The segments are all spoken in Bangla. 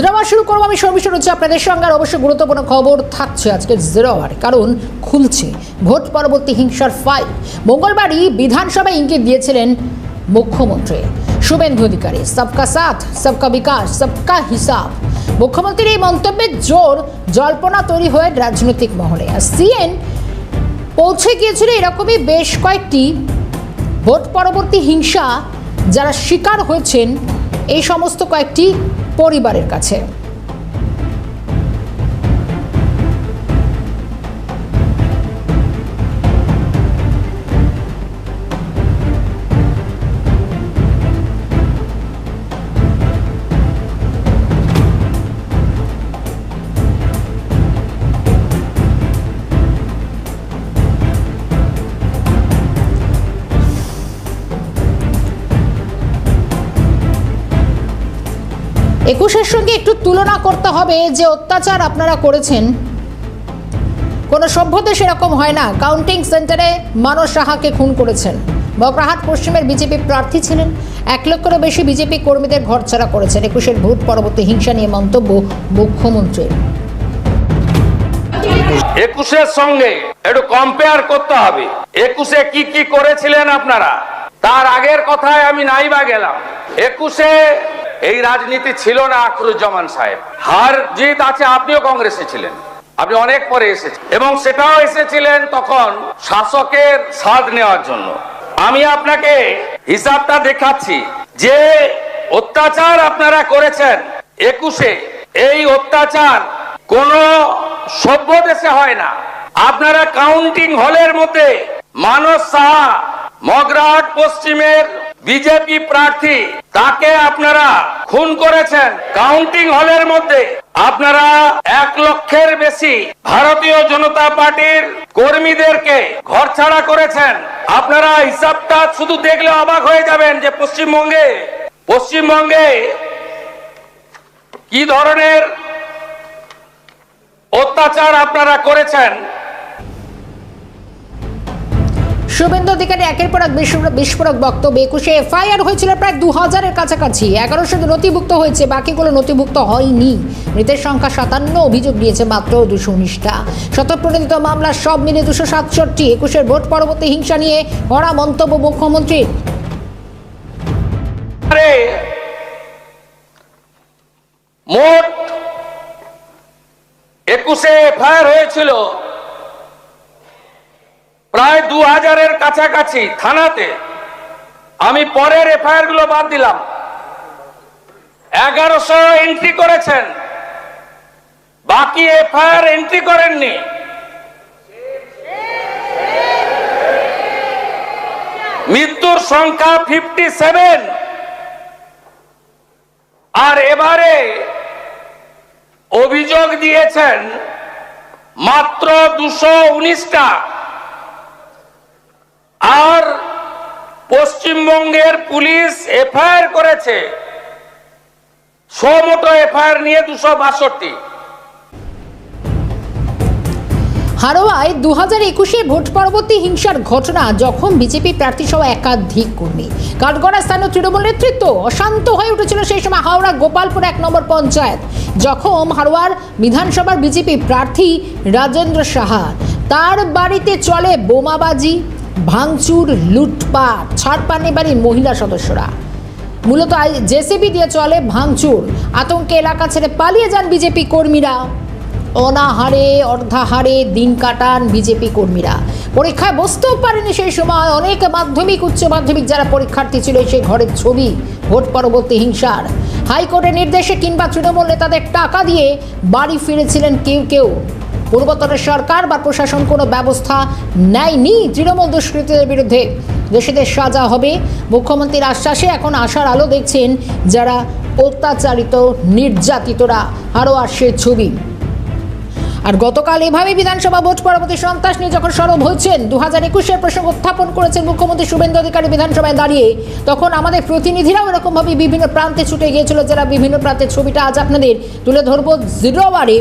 জিরো আওয়ার শুরু করবো আমি সর্বশেষ হচ্ছে আপনাদের সঙ্গে। আর অবশ্যই গুরুত্বপূর্ণ খবর থাকছে আজকের জিরো আওয়ার, কারণ খুলছে ভোট পরবর্তী হিংসার ফাইল। মঙ্গলবারই বিধানসভায় ইঙ্গিত দিয়েছিলেন মুখ্যমন্ত্রী শুভেন্দু অধিকারী, সবকা সাথ সবকা বিকাশ সবকা হিসাব। মুখ্যমন্ত্রীর এই মন্তব্যের জোর জল্পনা তৈরি হয়ে রাজনৈতিক মহলে। আর সিএন পৌঁছে গিয়েছিল এরকমই বেশ কয়েকটি ভোট পরবর্তী হিংসা যারা শিকার হয়েছেন এই সমস্ত কয়েকটি পরিবারের কাছে। একুশের সঙ্গে একটু তুলনা করতে হবে। যে অত্যাচার আপনারা করেছেন কোনো সভ্যতে সেরকম হয় না। কাউন্টিং সেন্টারে মানস সাহাকে খুন করেছেন। বকরাহাট পশ্চিমের বিজেপি প্রার্থী ছিলেন। 1 লক্ষেরও বেশি বিজেপি কর্মীদের ঘরছাড়া করেছেন। একুশের ভোট পরবর্তী হিংসা নিয়ে মন্তব্য মুখ্যমন্ত্রীর। একুশের সঙ্গে একটু কম্পেয়ার করতে হবে। একুশে কি কি করেছিলেন আপনারা, তার আগের কথায় আমি নাইবা গেলাম। একুশে এই রাজনীতি ছিল না আখরুজ্জামান সাহেব। হার জিত আছে, আপনিও কংগ্রেসে ছিলেন, আপনি অনেক পরে এসেছেন এবং সেটাও এসেছিলেন তখন শাসকের স্বাদ নেওয়ার জন্য। আমি আপনাকে হিসাবটা দেখাচ্ছি যে অত্যাচার আপনারা করেছেন একুশে, এই অত্যাচার কোন সভ্য দেশে হয় না। আপনারা কাউন্টিং হলের মধ্যে মানস সাহা মগরাহাট পশ্চিমের বিজেপি প্রার্থী, তাকে আপনারা খুন করেছেন। কাউন্টিং হলের মধ্যে আপনারা 1 লক্ষের বেশি ভারতীয় জনতা পার্টির কর্মীদেরকে ঘরছাড়া করেছেন। আপনারা হিসাবটা শুধু দেখলে অবাক হয়ে যাবেন যে পশ্চিমবঙ্গে কি ধরনের অত্যাচার আপনারা করেছেন। শুভেন্দু অধিকারী একের পর এক বিস্ফোরক বক্তব্য। একুশে এফআইআর হয়েছিল প্রায় 2000-এর কাছাকাছি। 1100 নথিভুক্ত হয়েছে, বাকিগুলো নথিভুক্ত হয়নি। মৃতের সংখ্যা 57, অভিযোগ দিয়েছে মাত্র 219টা। শতপ্রণোদিত মামলা সব মিলে 267। একুশের ভোট পরবর্তী হিংসা নিয়ে কড়া মন্তব্য মুখ্যমন্ত্রীর। মোট 21-এ এফআইআর হয়েছিল প্রায় 2000-এর কাছাকাছি থানাতে। আমি পরের এফআইআর গুলো বাদ দিলাম। 1100 এন্ট্রি করেছেন, বাকি এফআইআর এন্ট্রি করেননি। মৃত্যুর সংখ্যা 57। আর এবারে অভিযোগ দিয়েছেন মাত্র 219টা। আর পশ্চিমবঙ্গের পুলিশ এফআইআর করেছে, মোটো এফআইআর নিয়ে 262। হারোয়ায় 2021-এ ভোট পরবর্তী হিংসার ঘটনা, যখন বিজেপি প্রার্থী সহ একাধিক কর্মী, কাঠগড়া স্থানীয় তৃণমূল নেতৃত্ব অশান্ত হয়ে উঠেছিল সেই সময় হাওড়া গোপালপুর 1 নম্বর পঞ্চায়েত। যখন হারোয়ার বিধানসভার বিজেপি প্রার্থী রাজেন্দ্র সাহা, তার বাড়িতে চলে বোমাবাজি, ভাঙচুর, লুটপাট। ছাড় পাননি বাড়ির মহিলা সদস্যরা। মূলত জেসিবি দিয়ে চলে ভাঙচুর। আতঙ্কে এলাকা ছেড়ে পালিয়ে যান বিজেপি কর্মীরা। অনাহারে অর্ধাহারে দিন কাটান বিজেপি কর্মীরা। পরীক্ষায় বসতেও পারেনি সেই সময়। অনেক মাধ্যমিক উচ্চ মাধ্যমিক যারা পরীক্ষার্থী ছিল সেই ঘরের ছবি ভোট পরবর্তী হিংসার। হাইকোর্টের নির্দেশে কিংবা তৃণমূল নেতাদের টাকা দিয়ে বাড়ি ফিরেছিলেন কেউ কেউ। পূর্বতনের সরকার বা প্রশাসন কোনো ব্যবস্থা নেয়নি তৃণমূল দুষ্কৃতীদের বিরুদ্ধে। দোষীদের সাজা হবে মুখ্যমন্ত্রীর আশ্বাসে এখন আশার আলো দেখছেন যারা অত্যাচারিত নির্যাতিতরা। আরও আসছে ছবি। আর গতকাল এভাবে বিধানসভা ভোট পরবর্তী সন্ত্রাস নিয়ে যখন সরব হয়েছেন, 2021-এর প্রসঙ্গ উত্থাপন করেছেন মুখ্যমন্ত্রী শুভেন্দু অধিকারী বিধানসভায় দাঁড়িয়ে, তখন আমাদের প্রতিনিধিরাও এরকমভাবে বিভিন্ন প্রান্তে ছুটে গিয়েছিল, যারা বিভিন্ন প্রান্তের ছবিটা আজ আপনাদের তুলে ধরবো জিরো আওয়ারে।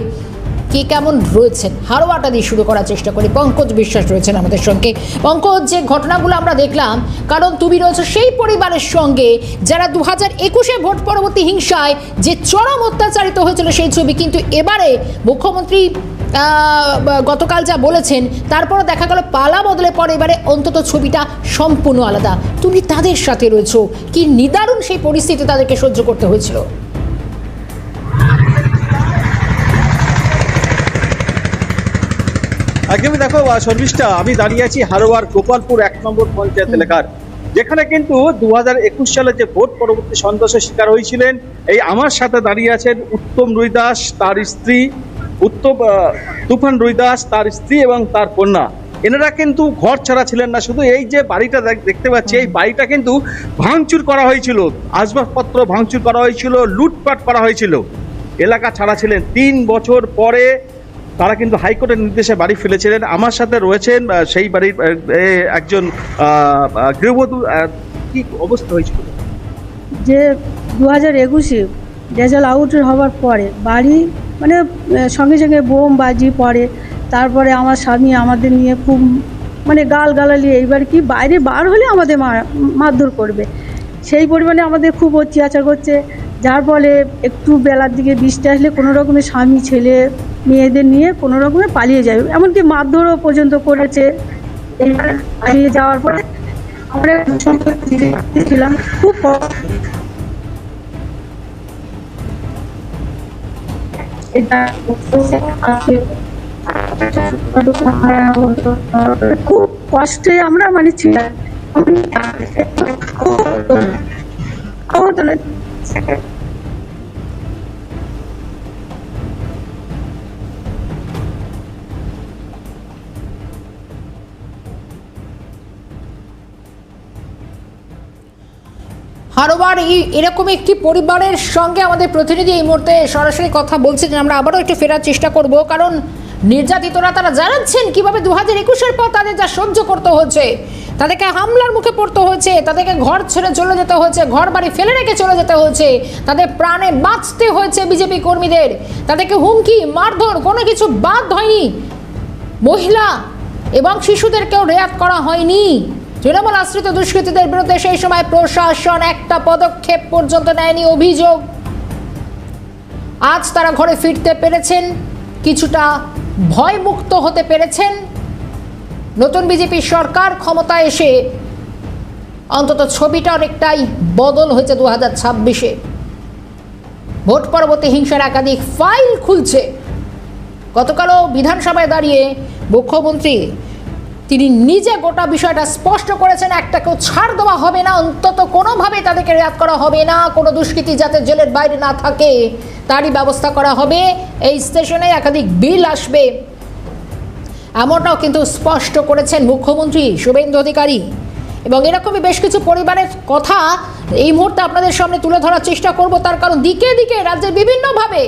কে কেমন রয়েছেন হারোয়াটা দিয়ে শুরু করার চেষ্টা করি। পঙ্কজ বিশ্বাস রয়েছেন আমাদের সঙ্গে। পঙ্কজ, যে ঘটনাগুলো আমরা দেখলাম, কারণ তুমি রয়েছে সেই পরিবারের সঙ্গে যারা 2021-এ ভোট পরবর্তী হিংসায় যে চরম অত্যাচারিত হয়েছিল সেই ছবি, কিন্তু এবারে মুখ্যমন্ত্রী গতকাল যা বলেছেন তারপরে দেখা গেল পালা বদলে পরে এবারে অন্তত ছবিটা সম্পূর্ণ আলাদা। তুমি তাদের সাথে রয়েছো, কি নিদারুণ সেই পরিস্থিতি তাদেরকে সহ্য করতে হয়েছিল। একদমই দেখো শর্মিষ্ঠা, আমি দাঁড়িয়ে আছি হারোয়ার গোপালপুর 1 নম্বর পঞ্চায়েত এলাকার, যেখানে কিন্তু 2021 সালে যে ভোট পরবর্তী সন্ত্রাসের শিকার হয়েছিলেন, এই আমার সাথে দাঁড়িয়ে আছেন উত্তম রুইদাস, তার স্ত্রী তুফান রুইদাস, তার স্ত্রী এবং তার কন্যা। এনারা কিন্তু ঘর ছাড়া ছিলেন না, শুধু এই যে বাড়িটা দেখতে পাচ্ছি, এই বাড়িটা কিন্তু ভাঙচুর করা হয়েছিল, আসবাবপত্র ভাঙচুর করা হয়েছিল, লুটপাট করা হয়েছিল, এলাকা ছাড়া ছিলেন। 3 বছর পরে তারা কিন্তু হাইকোর্টের নির্দেশে বাড়ি ফেলেছিলেন। আমার সাথে রয়েছেন সেই বাড়ির একজন গৃহবধূ। কি অবস্থা হয়েছিল? যে 2021-এ রেজাল্ট আউট হওয়ার পরে বাড়ি মানে সঙ্গে সঙ্গে বোম বাজি পড়ে, তারপরে আমার স্বামী আমাদের নিয়ে খুব মানে গালালি, এইবার কি বাইরে বার হলে আমাদের মারধর করবে, সেই পরিমাণে আমাদের খুব অত্যাচার করছে। যার ফলে একটু বেলার দিকে বৃষ্টি আসলে কোনো রকমের স্বামী ছেলে মেয়েদের নিয়ে কোনো রকমে পালিয়ে যায়, এমনকি মারধরও পর্যন্ত করেছে। এইবার পালিয়ে যাওয়ার পরে আমরা ছিলাম খুব খুব কষ্টে আমরা মানে ছিলাম। হারোয়ার এরকম একটি পরিবারের সঙ্গে আমাদের প্রতিনিধি এই মুহূর্তে সরাসরি কথা বলছেন। আমরা আবারও একটু ফেরার চেষ্টা করব, কারণ নির্যাতিতরা তারা জানাচ্ছেন কিভাবে 2021-এর পর তাদের যা সহ্য করতে হচ্ছে, তাদেরকে হামলার মুখে পড়তে হয়েছে, তাদেরকে ঘর ছেড়ে চলে যেতে হয়েছে, ঘর বাড়ি ফেলে রেখে চলে যেতে হয়েছে, তাদের প্রাণে বাঁচতে হয়েছে বিজেপি কর্মীদের, তাদেরকে হুমকি মারধর কোনো কিছু বাদ হয়নি, মহিলা এবং শিশুদেরকেও রেয়াত করা হয়নি। তৃণমূল আশ্রিত দুষ্কৃতীদের বিরুদ্ধে সেই সময় প্রশাসন একটা পদক্ষেপ পর্যন্ত নেয়নি অভিযোগ। আজ তারা ঘরে ফিরতে পেরেছেন, কিছুটা ভয়মুক্ত হতে পেরেছেন। নতুন বিজেপি সরকার ক্ষমতায় এসে অন্তত ছবিটা অনেকটাই বদল হয়েছে 2026-এ। ভোট পরবর্তী হিংসার একাধিক ফাইল খুলছে। গতকালও বিধানসভায় দাঁড়িয়ে মুখ্যমন্ত্রী তিনি নিজে গোটা বিষয়টা স্পষ্ট করেছেন, একটাকেও ছাড় দেওয়া হবে না, অন্তত কোনোভাবে তাদেরকে রেয়াত করা হবে না, কোনো দুষ্কৃতী যাতে জেলের বাইরে না থাকে তারই ব্যবস্থা করা হবে, এই স্টেশনে একাধিক বিল আসবে, এমনটাও কিন্তু স্পষ্ট করেছেন মুখ্যমন্ত্রী শুভেন্দু অধিকারী। এবং এরকমই বেশ কিছু পরিবারের কথা এই মুহূর্তে আপনাদের সামনে তুলে ধরার চেষ্টা করব, তার কারণ দিকে দিকে রাজ্যের বিভিন্নভাবে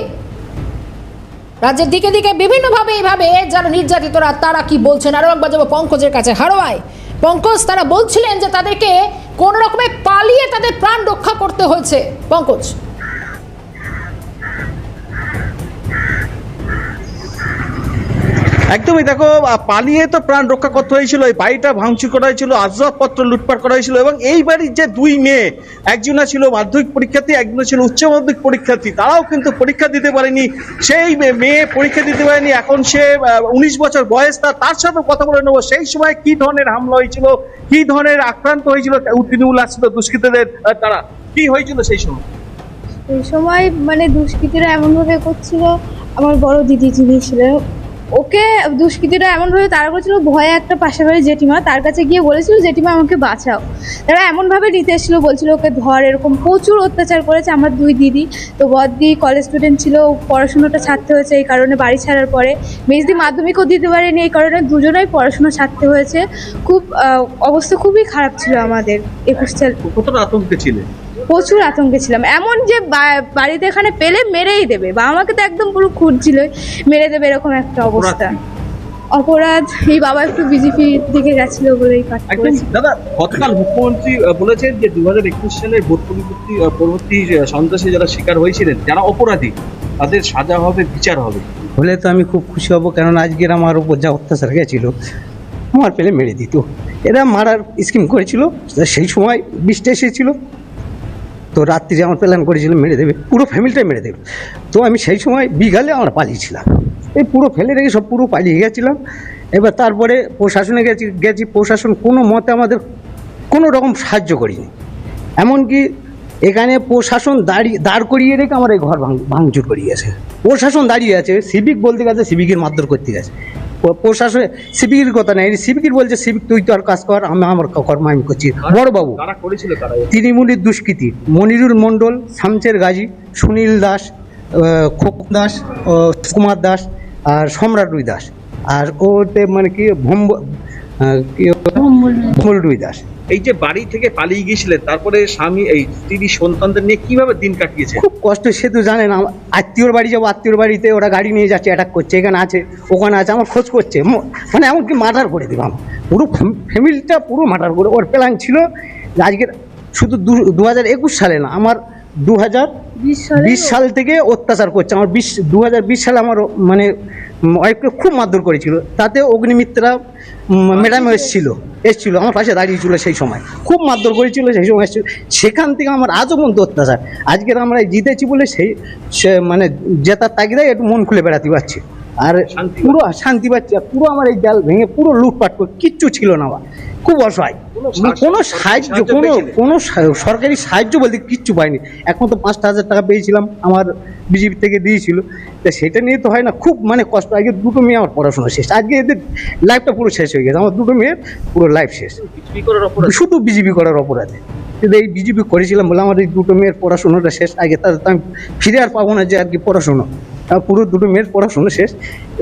এইভাবে যারা নির্যাতিতরা তারা কি বলছেন। আরও একবার যাবো পঙ্কজের কাছে হারোয়ায়। পঙ্কজ, তারা বলছিলেন যে তাদেরকে কোন রকমে পালিয়ে তাদের প্রাণ রক্ষা করতে হয়েছে। পঙ্কজ, একদমই দেখো, পালিয়ে তো প্রাণ রক্ষা করতে হয়েছিল, এই বাড়িটা ভাঙচুর করা হয়েছিল, আসবাবপত্র লুটপাট করা হয়েছিল, এবং এই বাড়ির যে 2 মেয়ে, একজনা ছিল মাধ্যমিক পরীক্ষার্থী, একজনা ছিল উচ্চ মাধ্যমিক পরীক্ষার্থী, তারাও কিন্তু পরীক্ষা দিতে পারেনি। সেই মেয়ে পরীক্ষা দিতে পারেনি, এখন সে 19 বছর বয়স, তার সাথে কথা বলে নেবো সেই সময় কি ধরনের হামলা হয়েছিল, কি ধরনের আক্রান্ত হয়েছিল তৃণমূল আশ্রিত দুষ্কৃতীদের তারা, কি হয়েছিল সেই সময়? এই সময় মানে দুষ্কৃতীরা এমনভাবে করছিল, আমার বড় দিদি যিনি ছিলেন ওকে দুষ্কৃতীরা এমনভাবে তারা করেছিল, ভয়ে একটা পাশের বাড়ির জেঠিমা তার কাছে গিয়ে বলেছিল জেঠিমা আমাকে বাঁচাও, তারা এমনভাবে নিতে এসেছিলো, বলছিল ওকে ধর, এরকম প্রচুর অত্যাচার করেছে। আমার 2 দিদি, তো বড়দি কলেজ স্টুডেন্ট ছিল, পড়াশুনোটা ছাড়তে হয়েছে এই কারণে বাড়ি ছাড়ার পরে, মেজদি মাধ্যমিকও দিতে পারেনি এই কারণে, দুজনেই পড়াশুনো ছাড়তে হয়েছে। খুব অবস্থা খুবই খারাপ ছিল আমাদের 21 সাল। কতটা আতঙ্কে ছিলেন? প্রচুর আতঙ্কে ছিলাম, এমন যে বাড়িতে এখানে পেলে মেরেই দেবে, বা আমাকে তো একদম পুরো খুঁজছিল মেরে দেবে, এরকম একটা অবস্থা। অপরাধ এই বাবা একটু বিজেপির দিকে গেছিল বলেই কাটতে হয়েছে। দাদা, গতকাল মুখ্যমন্ত্রী বলেছেন যে 2021 সালে ভোট পরবর্তী সন্ত্রাসে যারা শিকার হয়েছিলেন, যারা অপরাধী, তাদের সাজা হবে, বিচার হবে, হলে তো আমি খুব খুশি হব, কেননা আজকের আমার উপর যা অত্যাচার গেছিলো আমার পেলে মেরে দিত। এরা মারার স্কিম করেছিল, সেই সময় বৃষ্টি এসেছিল, তো রাত্রি আমার প্ল্যান করেছিল মেরে দেবে, পুরো ফ্যামিলিটাই মেরে দেবে। তো আমি সেই সময় বিকালে আমরা পালিয়েছিলাম, এই পুরো ফেলে রেখে সব পুরো পালিয়ে গেছিলাম। এবার তারপরে প্রশাসনে গেছি প্রশাসন কোনো মতে আমাদের কোনো রকম সাহায্য করিনি। এমনকি এখানে প্রশাসন দাঁড় করিয়ে রেখে আমার এই ঘর ভাঙচুর করিয়েছে। প্রশাসন দাঁড়িয়ে আছে, সিভিক বলতে গেছে সিভিকের মারধর করতে গেছে। প্রশাসন সিভিকের কথা নেই, সিভিকের বলছে সিভিক তুই তো আর কাজ কর, আমি আমার কর্ম আমি করছি। বড়বাবু কারা করেছিল, কারা? তৃণমূলের দুষ্কৃতী মনিরুল মণ্ডল, শামসের গাজী, সুনীল দাস, খোকন দাস, কুমার দাস আর সম্রাট রুই দাস, আর ওতে মানে কি ভম্বল রুই দাস। এই যে বাড়ি থেকে পালিয়ে গিয়েছিলেন, তারপরে স্বামী এই স্ত্রী সন্তানদের নিয়ে কিভাবে দিন কাটিয়েছে? খুব কষ্ট, সে তো জানেন। আত্মীয়র বাড়ি যাবো, আত্মীয়র বাড়িতে ওরা গাড়ি নিয়ে যাচ্ছে, অ্যাটাক করছে, এখানে আছে ওখানে আছে, আমার খোঁজ করছে, মানে এমনকি মার্ডার করে দিলাম, পুরো ফ্যামিলিটা পুরো মার্ডার করে। ওর প্ল্যান ছিল আজকের শুধু 2021 সালে না, আমার 2020 সাল থেকে অত্যাচার করছে। আমার 2020 সালে আমার মানে ওয়াইফকে খুব মারধর করেছিল, তাতে অগ্নিমিত্রা ম্যাডাম এসেছিল আমার পাশে দাঁড়িয়েছিল, সেই সময় খুব মারধর করেছিল, সেই সময় এসেছিল। সেখান থেকে আমার আজও পর্যন্ত অত্যাচার। আজকের আমরা জিতেছি বলে সে মানে জেতার তাগিদায় একটু মন খুলে বেড়াতে পারছি, আর পুরো শান্তি পাচ্ছি। আর পুরো আমার এই জাল ভেঙে পুরো লুটপাট করে কিচ্ছু ছিল না, আমার খুব অসহায়। কোনো সাহায্য কোনো সরকারি সাহায্য বলতে কিচ্ছু পাইনি। এখন তো 5,000 টাকা পেয়েছিলাম, আমার বিজেপি থেকে দিয়েছিল, তা সেটা নিয়ে তো হয় না, খুব মানে কষ্ট। আগে দুটো মেয়ে আমার পড়াশোনা শেষ, আজকে এদের লাইফটা পুরো শেষ হয়ে গেছে। আমার দুটো মেয়ের পুরো লাইফ শেষ শুধু বিজেপি করার অপরাধে। কিন্তু এই বিজেপি করেছিলাম বলে আমার এই দুটো মেয়ের পড়াশোনাটা শেষ। আগে তাদের তো আমি ফিরে আর পাবো না যে আর কি পড়াশোনা, পুরো দুটো মেয়ের পড়াশোনা শেষ।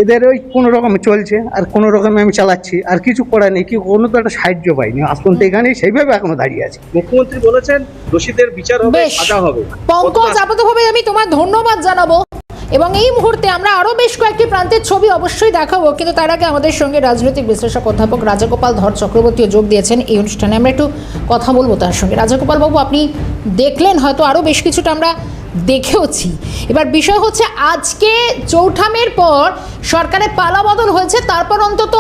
এদের ওই কোনো রকমে চলছে, আর কোনো রকমে আমি চালাচ্ছি, আর কিছু করা নেই। কি কোনো তো একটা সাহায্য পাইনি আসুন, তো এখানেই সেইভাবে এখনো দাঁড়িয়ে আছে। মুখ্যমন্ত্রী বলেছেন দোষীদের বিচার হবে, বেশ। সাজা হবে। পঙ্কজ, আপাতভাবে আমি তোমার ধন্যবাদ জানাবো, এবং এই মুহূর্তে আমরা আরো বেশ কয়েকটি প্রান্তের ছবি অবশ্যই দেখাবো, কিন্তু তার আগে আমাদের সঙ্গে রাজনৈতিক বিশ্লেষক অধ্যাপক রাজাগোপাল ধর চক্রবর্তীও যোগ দিয়েছেন এই অনুষ্ঠানে। আমরা একটু কথা বলবো তার সঙ্গে। রাজাগোপাল বাবু, আপনি দেখলেন, হয়তো আরো বেশ কিছুটা আমরা দেখেওছি। এবার বিষয় হচ্ছে, আজকে চৌঠামের পর সরকারের পালা বদল হয়েছে, তারপর অন্তত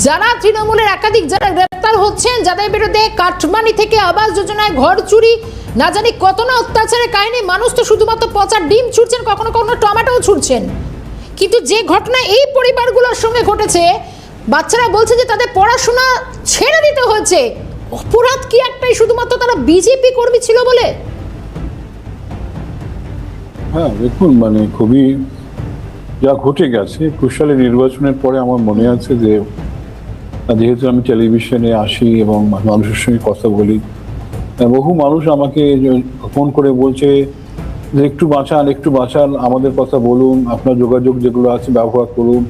যারা তৃণমূলের একাধিক যারা গ্রেপ্তার হচ্ছেন, যাদের বিরুদ্ধে কাটমানি থেকে আবাস যোজনায় ঘর চুরি, না জানি কত না অত্যাচারের কাহিনী। মানুষ তো শুধুমাত্র পচা ডিম ছুটছেন, কখনো কখনো টমেটোও ছুটছেন। কিন্তু যে ঘটনা এই পরিবারগুলোর সঙ্গে ঘটেছে, বাচ্চারা বলছে যে তাদের পড়াশোনা ছেড়ে দিতে হয়েছে। অপরাধ কি একটাই, শুধুমাত্র তারা বিজেপি কর্মী ছিল বলে? হ্যাঁ, দেখুন, মানে খুবই যা ঘটে গেছে 21 সালের নির্বাচনের পরে আমার মনে আছে যে, যেহেতু আমি টেলিভিশনে আসি এবং মানুষের সঙ্গে কথা বলি, বহু মানুষ আমাকে ফোন করে বলছে যে একটু বাঁচান, আমাদের কথা বলুন, আপনার যোগাযোগ যেগুলো আছে ব্যবহার করুন।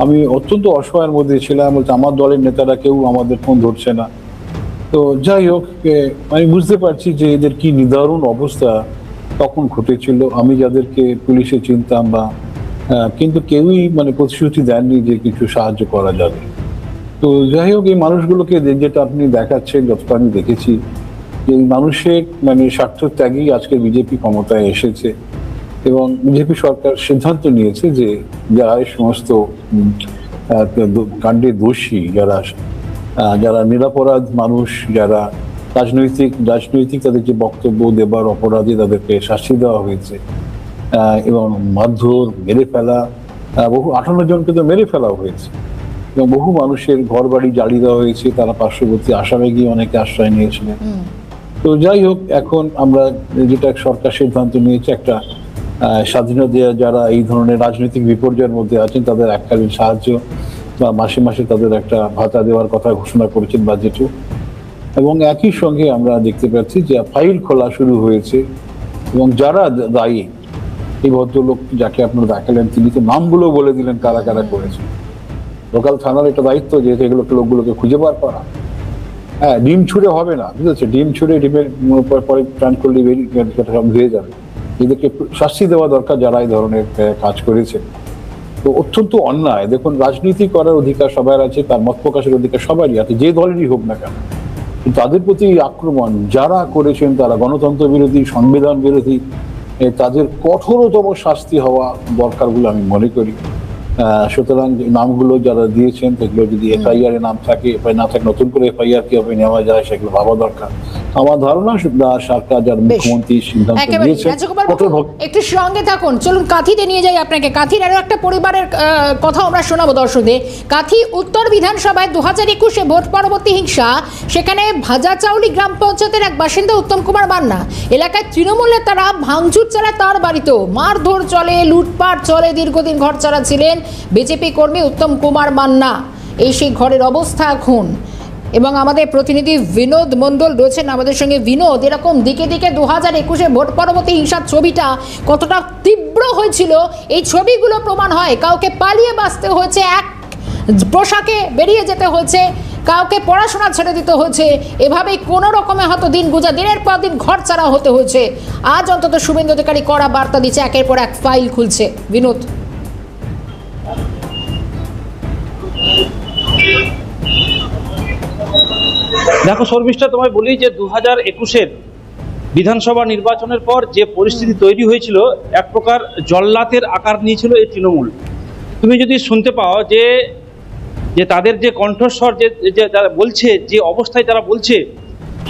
আমি অত্যন্ত অসহায়ের মধ্যে ছিলাম, বলতে আমার দলের নেতারা কেউ আমাদের ফোন ধরছে না। তো যাই হোক, আমি বুঝতে পারছি যে এদের কি নিদারুণ অবস্থা তখন ঘটেছিল। আমি যাদেরকে পুলিশে চিনতাম বা কিন্তু কেউই মানে প্রতিশ্রুতি দেননি যে কিছু সাহায্য করা যাবে। তো যাই হোক, এই মানুষগুলোকে যেটা আপনি দেখাচ্ছেন, যতটা আমি দেখেছি, যে মানুষের মানে স্বার্থ ত্যাগেই আজকে বিজেপি ক্ষমতায় এসেছে, এবং বিজেপি সরকার সিদ্ধান্ত নিয়েছে যে যারা এই সমস্ত কাণ্ডে দোষী, যারা নিরপরাধ মানুষ, যারা রাজনৈতিক তাদের যে বক্তব্য দেবার অপরাধী, তাদেরকে শাস্তি দেওয়া হয়েছে, এবং মারধর, মেরে ফেলা, 58 জনকে তো মেরে ফেলা হয়েছে, এবং বহু মানুষের ঘর বাড়ি জ্বালিয়ে দেওয়া হয়েছে। তারা পার্শ্ববর্তী আসামে গিয়ে অনেকে আশ্রয় নিয়েছিলেন। তো যাই হোক, এখন আমরা যেটা সরকার সিদ্ধান্ত নিয়েছে, একটা স্বাধীনতা যারা এই ধরনের রাজনৈতিক বিপর্যয়ের মধ্যে আছেন তাদের এককালীন সাহায্য বা মাসে মাসে তাদের একটা ভাতা দেওয়ার কথা ঘোষণা করেছেন বাজেটে। এবং একই সঙ্গে আমরা দেখতে পাচ্ছি যে ফাইল খোলা শুরু হয়েছে, এবং যারা দায়ী, এই ভদ্রলোক যাকে আপনারা দেখালেন, তিনি তো নামগুলো বলে দিলেন কারা কারা করেছে। লোকাল থানার একটা দায়িত্ব যে লোকগুলোকে খুঁজে বার করা। হ্যাঁ, ডিম ছুঁড়ে হবে না, বুঝেছে, ডিমের পরে প্ল্যান করলে সব ধুয়ে যাবে। এদেরকে শাস্তি দেওয়া দরকার যারা এই ধরনের কাজ করেছে। তো অত্যন্ত অন্যায়। দেখুন, রাজনীতি করার অধিকার সবার আছে, তার মত প্রকাশের অধিকার সবারই আছে, যে দলেরই হোক না কেন। তাদের প্রতি আক্রমণ যারা করেছেন তারা গণতন্ত্র বিরোধী, সংবিধান বিরোধী, তাদের কঠোরতম শাস্তি হওয়া দরকার বলে আমি মনে করি। সুতরাং নামগুলো যারা দিয়েছেন সেগুলো যদি এফআইআর এ নাম থাকে, এফআইআর না থাকে নতুন করে এফআইআর কিভাবে নেওয়া যায় সেগুলো ভাবা দরকার। আমার ধারণা সরকার যার মুখ্যমন্ত্রী সিদ্ধান্ত নিয়েছেন একটু সঙ্গে থাকুন। চলুন কাঁথিতে নিয়ে যাই আপনাকে। কাঁথির আরো একটা পরিবারের কথা আমরা শোনাবো দর্শকদের। কাঁথি উত্তর বিধানসভায় 2021 ভোট পরবর্তী হিংসা, সেখানে ভাজাচাউলি গ্রাম পঞ্চায়েতের এক বাসিন্দা উত্তম কুমার মান্না এলাকায় তৃণমূলের তারা ভাঙচুর চালায়, তার বাড়িতেও মারধর চলে, লুটপাট চলে। দীর্ঘদিন ঘর ছাড়া ছিলেন বিজেপি কর্মী উত্তম কুমার মান্না। এই সেই ঘরের অবস্থা এখন। এবং আমাদের প্রতিনিধি বিনোদ মণ্ডল রয়েছেন আমাদের সঙ্গে। বিনোদ, এরকম দিকে দিকে 2021 ভোট পরবর্তী হিংসার ছবিটা কতটা তীব্র হয়েছিল এই ছবিগুলো প্রমাণ হয়। কাউকে পালিয়ে বাঁচতে হয়েছে, এক পোশাকে বেরিয়ে যেতে হয়েছে, কাউকে পড়াশোনা ছেড়ে দিতে হয়েছে, এভাবেই কোনো রকমে হয়তো দিন গুজা, দিনের পর দিন ঘর ছাড়া হতে হয়েছে। আজ অন্তত শুভেন্দু অধিকারী কড়া বার্তা দিচ্ছে, একের পর এক ফাইল খুলছে। বিনোদ, দেখো শর্মিষ্ঠা, তোমায় বলি যে 2021 বিধানসভা নির্বাচনের পর যে পরিস্থিতি তৈরি হয়েছিল, এক প্রকার জল্লাতের আকার নিয়েছিল এই তৃণমূল। তুমি যদি শুনতে পাও যে যে তাদের যে কণ্ঠস্বর, যে যারা বলছে, যে অবস্থায় তারা বলছে,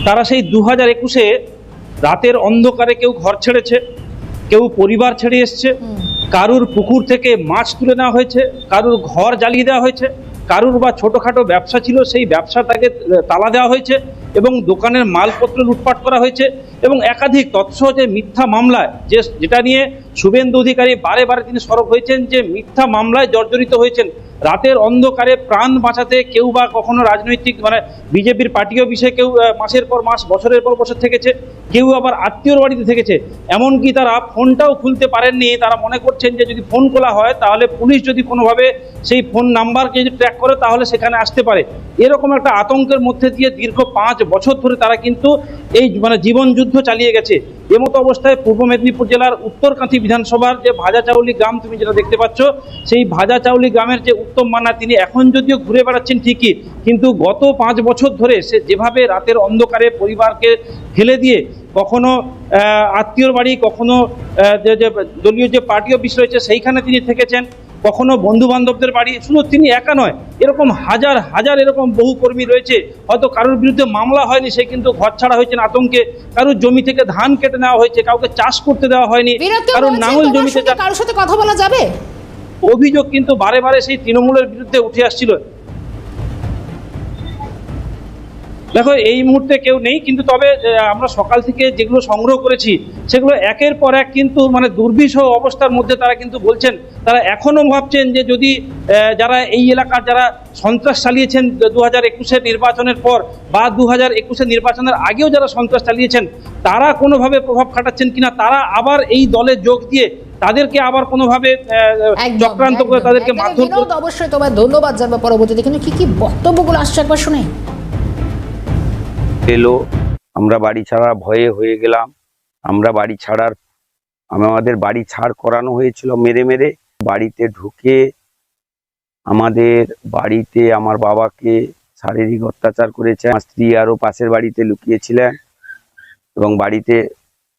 তারা সেই 2021 রাতের অন্ধকারে কেউ ঘর ছেড়েছে, কেউ পরিবার ছেড়ে এসছে, কারুর পুকুর থেকে মাছ তুলে নেওয়া হয়েছে, কারুর ঘর জ্বালিয়ে দেওয়া হয়েছে, কারুর বা ছোটোখাটো ব্যবসা ছিল সেই ব্যবসাটাকে তালা দেওয়া হয়েছে এবং দোকানের মালপত্র লুটপাট করা হয়েছে। এবং একাধিক তৎসহ যে মিথ্যা মামলায় যেটা নিয়ে শুভেন্দু অধিকারী বারে বারে তিনি সরব হয়েছেন, যে মিথ্যা মামলায় জর্জরিত হয়েছেন। রাতের অন্ধকারে প্রাণ বাঁচাতে কেউ বা কখনো রাজনৈতিক বিজেপির পার্টি অফিসে, কেউ মাসের পর মাস, বছরের পর বছর থেকেছে, কেউ আবার আত্মীয়র বাড়িতে থেকেছে। এমনকি তারা ফোনটাও খুলতে পারেননি। তারা মনে করছেন যে যদি ফোন খোলা হয় তাহলে পুলিশ যদি কোনোভাবে সেই ফোন নাম্বারকে যদি ট্র্যাক করে তাহলে সেখানে আসতে পারে। এরকম একটা আতঙ্কের মধ্যে দিয়ে দীর্ঘ 5 বছর ধরে তারা কিন্তু এই জীবন যুদ্ধ চালিয়ে গেছে। এমতো অবস্থায় পূর্ব মেদিনীপুর জেলার উত্তরকাঁথি বিধানসভার যে ভাজাচাউলি গ্রাম তুমি যেটা দেখতে পাচ্ছ, সেই ভাজাচাউলি গ্রামের যে উত্তম মান্না, তিনি এখন যদিও ঘুরে বেড়াচ্ছেন ঠিকই, কিন্তু গত 5 বছর ধরে সে যেভাবে রাতের অন্ধকারে পরিবারকে ফেলে দিয়ে কখনো আত্মীয়র বাড়ি, কখনো দলীয় যে পার্টি অফিস রয়েছে সেইখানে তিনি থেকেছেন, কখনো বন্ধু বান্ধবদের বাড়ি। শুধু তিনি একা নয়, এরকম হাজার হাজার এরকম বহু কর্মী রয়েছে। হয়তো কারোর বিরুদ্ধে মামলা হয়নি, সে কিন্তু ঘর ছাড়া হয়েছেন আতঙ্কে। কারোর জমি থেকে ধান কেটে নেওয়া হয়েছে, কাউকে চাষ করতে দেওয়া হয়নি, কারোর নাঙল জমিতে। কারোর সাথে কথা বলা যাবে? অভিযোগ কিন্তু বারে বারে সেই তৃণমূলের বিরুদ্ধে উঠে আসছিল। দেখো এই মুহূর্তে কেউ নেই, কিন্তু তবে আমরা সকাল থেকে যেগুলো সংগ্রহ করেছি সেগুলো একের পর এক কিন্তু দুর্বিষহ অবস্থার মধ্যে তারা কিন্তু বলছেন। তারা এখনো ভাবছেন যে যদি যারা এই এলাকার যারা সন্ত্রাস চালিয়েছেন 2021 নির্বাচনের পর বা 2021 নির্বাচনের আগেও যারা সন্ত্রাস চালিয়েছেন, তারা কোনোভাবে প্রভাব খাটাচ্ছেন কিনা, তারা আবার এই দলে যোগ দিয়ে তাদেরকে আবার কোনোভাবে চক্রান্ত করে তাদেরকে মারধর করে। অবশ্যই তোমায় ধন্যবাদ জানাবো পরবর্তীতে। কিন্তু কি বক্তব্যগুলো আসছে একবার শুনে এলো। আমরা বাড়ি ছাড়া ভয়ে হয়ে গেলাম। আমরা বাড়ি ছাড়ার, আমাদের বাড়ি ছাড় করানো হয়েছিল মেরে মেরে। বাড়িতে ঢুকে আমাদের বাড়িতে আমার বাবাকে শারীরিক অত্যাচার করেছে। আমার স্ত্রী আরও পাশের বাড়িতে লুকিয়েছিলেন এবং বাড়িতে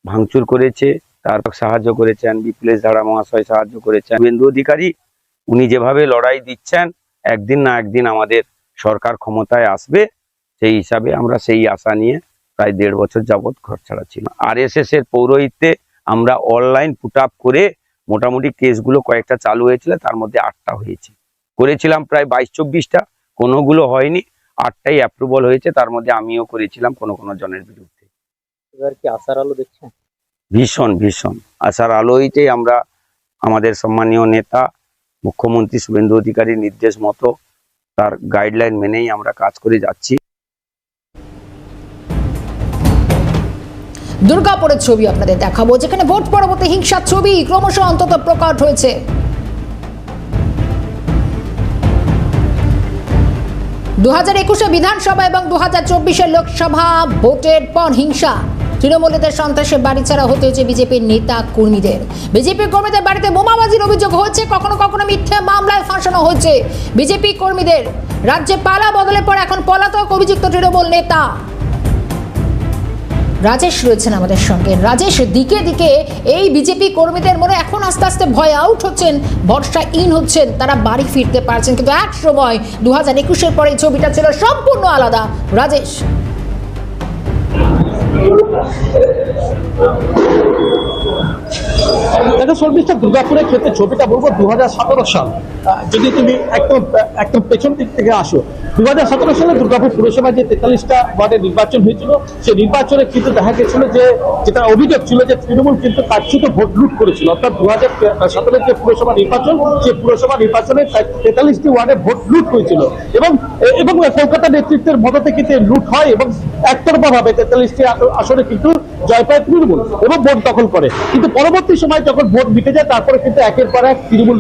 ভাঙচুর করেছে। তার সাহায্য করেছেন বিপ্লেশ ধারা মহাশয়, সাহায্য করেছেন শুভেন্দু অধিকারী। উনি যেভাবে লড়াই দিচ্ছেন, একদিন না একদিন আমাদের সরকার ক্ষমতায় আসবে, সেই হিসাবে আমরা সেই আশা নিয়ে প্রায় 1.5 বছর যাবৎ ঘর ছাড়া ছিল। RSS এর পৌরোহিত্যে আমরা অনলাইন পুট আপ করে মোটামুটি কেসগুলো কয়েকটা চালু হয়েছিল, তার মধ্যে 8টা হয়েছে। করেছিলাম প্রায় 22-24টা, কোনোগুলো হয়নি, 8টাই অ্যাপ্রুভাল হয়েছে। তার মধ্যে আমিও করেছিলাম কোনো কোনো জনের বিরুদ্ধে। এবার কি আশার আলো দেখছেন? ভীষণ ভীষণ আশার আলোইতেই আমরা আমাদের সম্মানীয় নেতা মুখ্যমন্ত্রী শুভেন্দু অধিকারীর নির্দেশ মতো, তার গাইডলাইন মেনেই আমরা কাজ করে যাচ্ছি। দুর্গাপুরের ছবি আপনাদের দেখাবো, যেখানে ভোট পরবর্তী হিংসার ছবি ক্রমশ অন্তত প্রকট হয়েছে। 2021 বিধানসভা এবং 2024 লোকসভা ভোটের পর হিংসা, তৃণমূলীদের সন্ত্রাসে বাড়ি ছাড়া হতে হয়েছে বিজেপির নেতা কর্মীদের। বিজেপি কর্মীদের বাড়িতে বোমাবাজির অভিযোগ হচ্ছে, কখনো কখনো মিথ্যে মামলায় ফাঁসানো হচ্ছে বিজেপি কর্মীদের। রাজ্যে পালা বদলের পর এখন পলাতক অভিযুক্ত তৃণমূল নেতা। রাজেশ রয়েছেন আমাদের সঙ্গে। রাজেশ, দিকে দিকে এই বিজেপি কর্মীদের মনে এখন আস্তে আস্তে ভয় আউট হচ্ছেন, ভরসা ইন হচ্ছেন, তারা বাড়ি ফিরতে পারছেন, কিন্তু এক সময় 2021-এর পরে ছবিটা ছিল সম্পূর্ণ আলাদা। রাজেশ, দেখো শর্মিষ্ঠা, দুর্গাপুরের ক্ষেত্রে ছবিটা বলবো 2017 সাল। যদি তুমি একদম পেছন দিক থেকে আসো, 2017 সালে দুর্গাপুর পুরসভায় যে 43টা ওয়ার্ডে নির্বাচন হয়েছিল, সেই নির্বাচনে কিন্তু দেখা গেছিল যে যেটা অভিযোগ ছিল যে তৃণমূল কিন্তু কার্যত ভোট লুট করেছিল। অর্থাৎ 2017 যে পুরসভা নির্বাচন, সেই পুরসভা নির্বাচনে 43টি ওয়ার্ডে ভোট লুট হয়েছিল এবং কলকাতা নেতৃত্বের মদতে কিন্তু লুট হয় এবং একতরফাভাবে 43টি আসনে কিন্তু জয় পায় তৃণমূল এবং ভোট দখল করে। কিন্তু পরবর্তী সময় যখন ভোট মিটে যায়, তারপরে কিন্তু একের পর এক তৃণমূল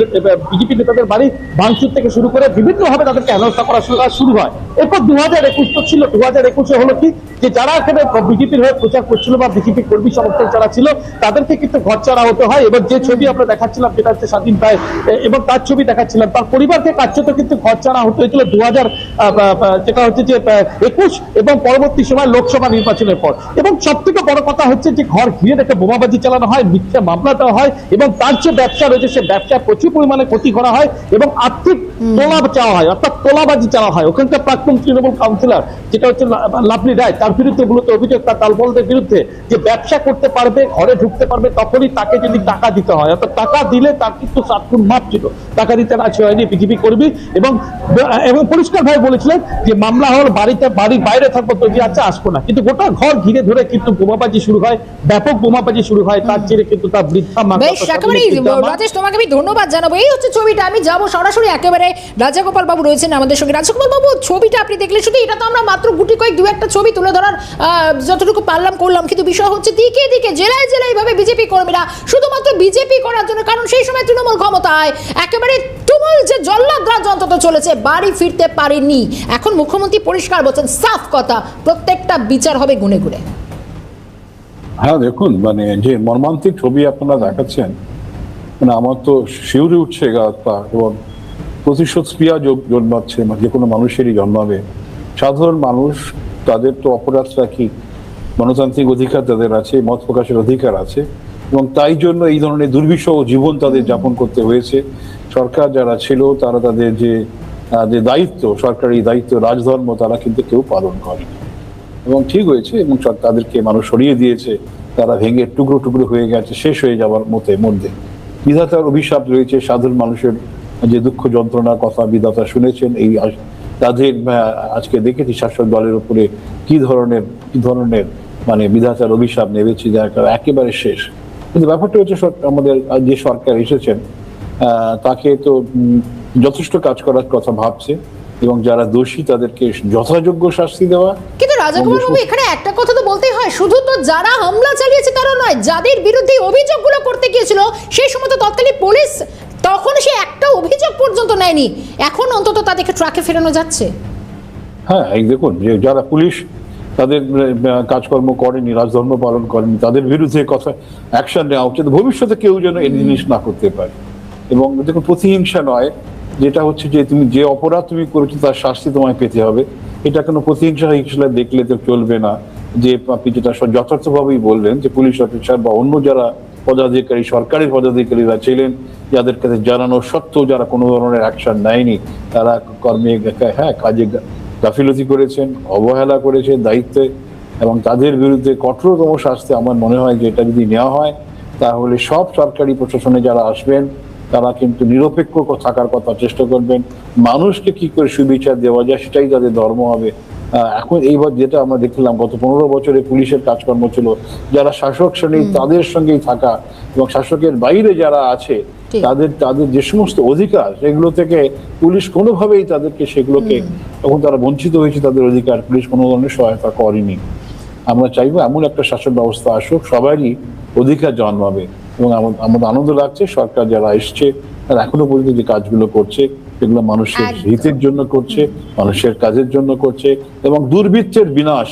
বিজেপি নেতাদের বাড়ি ভাঙচুর থেকে শুরু করে বিভিন্নভাবে তাদেরকে হেনস্থা করা শুরু হয়। এরপর 2021 তো ছিল, 2021-এ হলো কি যে যারা এখানে বিজেপির হয়ে প্রচার করছিল বা বিজেপি কর্মী সমর্থক যারা ছিল, তাদেরকে কিন্তু ঘরছাড়া হতে হয়। এবং যে ছবি আমরা দেখাচ্ছিলাম যেটা হচ্ছে স্বাধীন রায় এবং তার ছবি দেখাচ্ছিলাম, তার পরিবারকে কার্যত কিন্তু ঘরছাড়া হতে হয়েছিল 2000 যেটা হচ্ছে যে 21 এবং পরবর্তী সময় লোকসভা নির্বাচনের পর। এবং সব থেকে বড় কথা হচ্ছে যে ঘর ঘিরে একটা বোমাবাজি চালানো হয়, মিথ্যা মামলা দেওয়া হয় এবং তার যে ব্যবসা রয়েছে সে ব্যবসায় প্রচুর পরিমাণে ক্ষতি করা হয় এবং আর্থিক তোলা চাওয়া হয়, অর্থাৎ তোলাবাজি চাওয়া হয়। ওখানকার প্রাক্তন তৃণমূল কাউন্সিলর যেটা হচ্ছে লাভলি রায়, তার বিরুদ্ধে মূলত অভিযোগ তার দলবলদের বিরুদ্ধে যে ব্যবসা করতে পারবে, ঘরে ঢুকতে পারবে, তখনই তাকে যদি টাকা দিতে হয়, অর্থাৎ টাকা দিলে তার কিন্তু 7 গুণ মাপ ছিল, টাকা দিতে রাজি হয়নি বিজেপি কর্মী এবং পরিষ্কার ভাবে বলেছিলেন যে মামলা হল বাড়ির বাইরে থাকবো তবে আচ্ছা আসবো না। কিন্তু গোটা ঘর ঘিরে ধরে কিন্তু বোমাবাজি শুরু হয়, ব্যাপক বোমাবাজি শুরু হয়। তার জেরে কিন্তু তার বৃদ্ধা মা। বেশ, একেবারেই রাজেশ, তোমাকে আমি ধন্যবাদ জানাবো। এই হচ্ছে ছবিটা, আমি যাবো সরাসরি একেবারে রাজাগোপাল বাবু রয়েছেন আমাদের সঙ্গে। রাজাগোপাল বাবু, ছবিটা আপনি দেখলে, শুধু এটা তো আমরা মাত্র গুটি কয়েক দু একটা ছবি তুলে ধরার যতটুকু পারলাম করলাম, কিন্তু বিষয় হচ্ছে দিকে দিকে জেলায় জেলায় ভাবে বিজেপি কর্মীরা শুধুমাত্র বিজেপি করার জন্য, কারণ সেই সময় তৃণমূল ক্ষমতায় একেবারে তুমুল যে জল্লাদ রাজ অন্তত চলেছে, বাড়ি ফিরতে পারেনি। এখন মুখ্যমন্ত্রী পরিষ্কার বলছেন, সাফ কথা, প্রত্যেকটা বিচার হবে গুনে গুনে। হ্যাঁ দেখুন, মানে যে মর্মান্তিক ছবি আপনারা দেখাচ্ছেন, মানে আমার তো শিউরে উঠছে গা পা এবং প্রতিশোধ ক্রিয়া জন্মাচ্ছে, যে কোনো মানুষেরই জন্মাবে। সাধারণ মানুষ, তাদের তো অপরাধটা কি, গণতান্ত্রিক অধিকার তাদের আছে, মত প্রকাশের অধিকার আছে এবং তাই জন্য এই ধরনের দুর্বিষহ জীবন তাদের যাপন করতে হয়েছে। সরকার যারা ছিল তারা তাদের যে দায়িত্ব, সরকারি দায়িত্ব, রাজধর্ম, তারা কিন্তু কেউ পালন করেনি এবং ঠিক হয়েছে এবং তাদেরকে মানুষ সরিয়ে দিয়েছে। তারা ভেঙে টুকরো টুকরো হয়ে গেছে, শেষ হয়ে যাওয়ার মধ্যে। বিধাতার অভিশাপ রয়েছে, সাধারণ মানুষের যে দুঃখ যন্ত্রণার কথা বিধাতা শুনেছেন। এই তাদের আজকে দেখেছি শাসক দলের উপরে কি ধরনের মানে বিধাতার অভিশাপ নেমেছে, যা একেবারে শেষ। কিন্তু ব্যাপারটা হচ্ছে আমাদের যে সরকার এসেছেন তাকে তো যথেষ্ট কাজ করার কথা ভাবছে এবং যারা দোষী তাদেরকে যথাযোগ্য শাস্তি দেওয়া। কিন্তু রাজাকুমার বাবু, এখানে একটা কথা তো বলতেই হয়, শুধু তো যারা হামলা চালিয়েছে তারা নয়, যাদের বিরুদ্ধে অভিযোগগুলো করতে গিয়েছিল সেই সময় তো তৎকালীন পুলিশ তখন সে একটা অভিযোগ পর্যন্ত নেয়নি, এখন অন্তত তাদেরকে ট্রাকে ফেরানো যাচ্ছে। হ্যাঁ, এই দেখুন যে যারা পুলিশ তাদের কাজকর্ম করেনি, রাজধর্ম পালন করেনি, তাদের বিরুদ্ধে কথা অ্যাকশন নেওয়া উচিত, ভবিষ্যতে কেউ যেন এই জিনিস না করতে পারে। এবং দেখুন, প্রতিহিংসা নয়, যেটা হচ্ছে যে তুমি যে অপরাধ তুমি করেছো তার শাস্তি তোমায় পেতে হবে, এটা কোনো প্রতিহিংসা হিসেবে দেখলে তো চলবে না। যে আপনি যেটা যথার্থভাবেই বললেন যে পুলিশ অফিসার বা অন্য যারা পদাধিকারী, সরকারি পদাধিকারীরা ছিলেন, যাদের কাছে জানানো সত্ত্বেও যারা কোনো ধরনের অ্যাকশন নেয়নি, তারা কর্মে কাজে গাফিলতি করেছেন, অবহেলা করেছেন দায়িত্বে, এবং তাদের বিরুদ্ধে কঠোরতম শাস্তি আমার মনে হয় যে এটা যদি নেওয়া হয় তাহলে সব সরকারি প্রশাসনে যারা আসবেন তারা কিন্তু নিরপেক্ষ থাকার কথা চেষ্টা করবেন। মানুষকে কি করে সুবিচার দেওয়া যায় সেটাই তাদের ধর্ম হবে। এখন এইবার যেটা আমরা দেখলাম গত 15 বছরে পুলিশের কাজকর্ম ছিল, যারা শাসক শ্রেণী তাদের সঙ্গেই থাকা এবং শাসকের বাইরে যারা আছে তাদের যে সমস্ত অধিকার সেগুলো থেকে পুলিশ কোনোভাবেই তাদেরকে সেগুলোকে, তখন তারা বঞ্চিত হয়েছে তাদের অধিকার, পুলিশ কোনো ধরনের সহায়তা করেনি। আমরা চাইবো এমন একটা শাসন ব্যবস্থা আসুক, সবারই অধিকার জন্মাবে। এবং আমাদের আনন্দ লাগছে সরকার যারা এসছে তারা এখনো পর্যন্ত যে কাজগুলো করছে সেগুলো মানুষের হিতের জন্য করছে, মানুষের কাজের জন্য করছে এবং দুর্বৃত্তের বিনাশ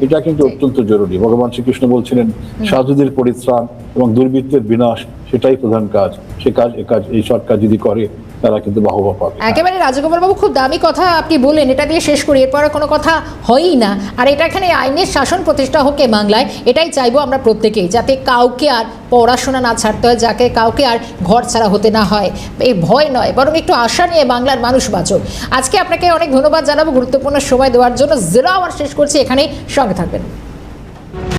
এটা কিন্তু অত্যন্ত জরুরি। ভগবান শ্রীকৃষ্ণ বলছিলেন সাধুদের পরিত্রাণ এবং দুর্বৃত্তের বিনাশ, সেটাই প্রধান কাজ। সে কাজ এই সরকার যদি করে তারা কিন্তু বাহবা পাবে। একেবারে রাজগোপাল বাবু, খুব দামি কথা আপনি বললেন, এটা দিয়ে শেষ করি, এরপরে কোনো কথা হয়ই না। আর এটা এখানে আইনের শাসন প্রতিষ্ঠা হোক এ বাংলায়, এটাই চাইবো আমরা প্রত্যেকেই, যাতে কাউকে আর পড়াশোনা না ছাড়তে হয়, যাকে কাউকে আর ঘর ছাড়া হতে না হয়। এই ভয় নয়, বরং একটু আশা নিয়ে বাংলার মানুষ বাঁচুক। আজকে আপনাকে অনেক ধন্যবাদ জানাবো গুরুত্বপূর্ণ সময় দেওয়ার জন্য। 0 আওয়ার শেষ করছি এখানেই, সঙ্গে থাকবেন।